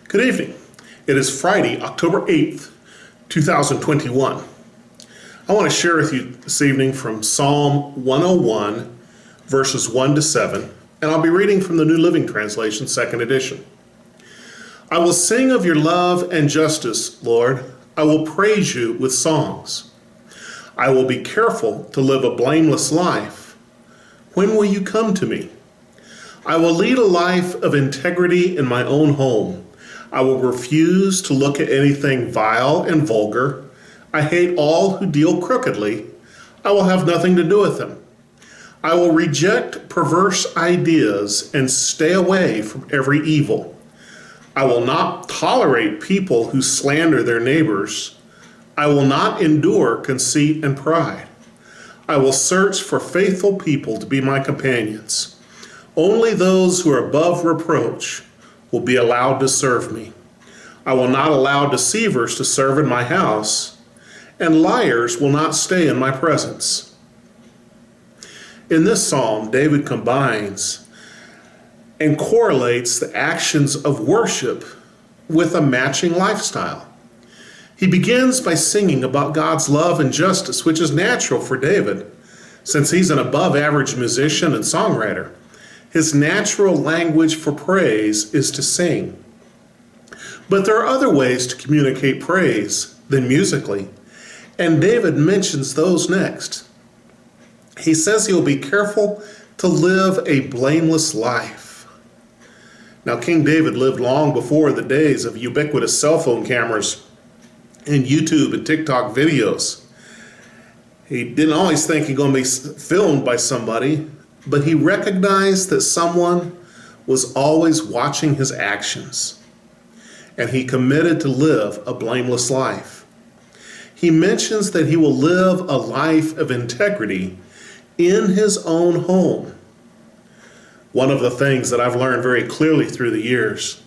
Good evening. It is Friday, October 8th, 2021. I want to share with you this evening from Psalm 101, verses 1 to 7, and I'll be reading from the New Living Translation, 2nd edition. I will sing of your love and justice, Lord. I will praise you with songs. I will be careful to live a blameless life. When will you come to me? I will lead a life of integrity in my own home. I will refuse to look at anything vile and vulgar. I hate all who deal crookedly. I will have nothing to do with them. I will reject perverse ideas and stay away from every evil. I will not tolerate people who slander their neighbors. I will not endure conceit and pride. I will search for faithful people to be my companions. Only those who are above reproach will be allowed to serve me. I will not allow deceivers to serve in my house, and liars will not stay in my presence. In this psalm, David combines and correlates the actions of worship with a matching lifestyle. He begins by singing about God's love and justice, which is natural for David, since he's an above-average musician and songwriter. His natural language for praise is to sing. But there are other ways to communicate praise than musically, and David mentions those next. He says he'll be careful to live a blameless life. Now, King David lived long before the days of ubiquitous cell phone cameras and YouTube and TikTok videos. He didn't always think he'd going to be filmed by somebody, but he recognized that someone was always watching his actions, and he committed to live a blameless life. He mentions that he will live a life of integrity in his own home. One of the things that I've learned very clearly through the years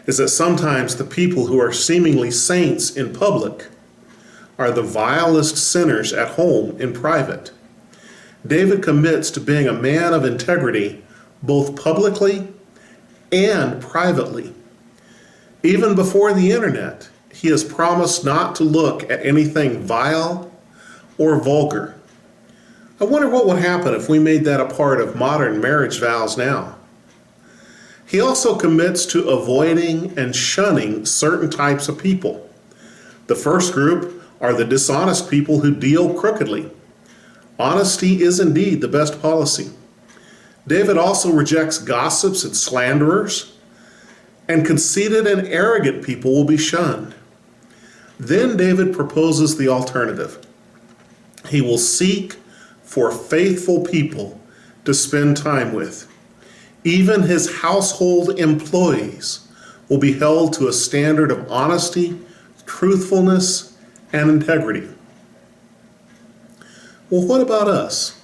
is that sometimes the people who are seemingly saints in public are the vilest sinners at home in private. David commits to being a man of integrity both publicly and privately. Even before the internet, he has promised not to look at anything vile or vulgar. I wonder what would happen if we made that a part of modern marriage vows now. He also commits to avoiding and shunning certain types of people. The first group are the dishonest people who deal crookedly. Honesty is indeed the best policy. David also rejects gossips and slanderers, and conceited and arrogant people will be shunned. Then David proposes the alternative. He will seek for faithful people to spend time with. Even his household employees will be held to a standard of honesty, truthfulness, and integrity. Well, what about us?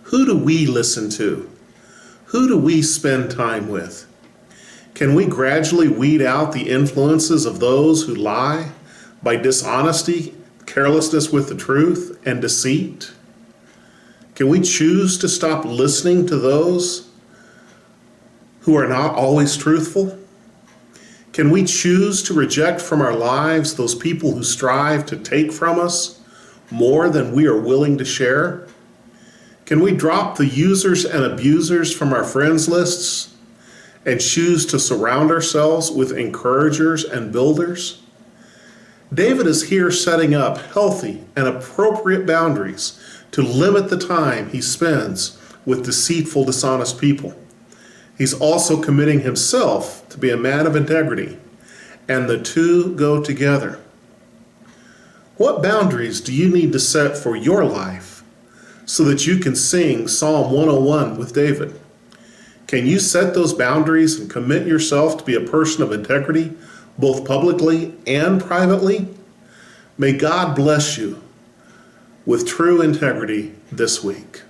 Who do we listen to? Who do we spend time with? Can we gradually weed out the influences of those who lie by dishonesty, carelessness with the truth, and deceit? Can we choose to stop listening to those who are not always truthful? Can we choose to reject from our lives those people who strive to take from us more than we are willing to share? Can we drop the users and abusers from our friends lists and choose to surround ourselves with encouragers and builders? David is here setting up healthy and appropriate boundaries to limit the time he spends with deceitful, dishonest people. He's also committing himself to be a man of integrity, and the two go together. What boundaries do you need to set for your life so that you can sing Psalm 101 with David? Can you set those boundaries and commit yourself to be a person of integrity, both publicly and privately? May God bless you with true integrity this week.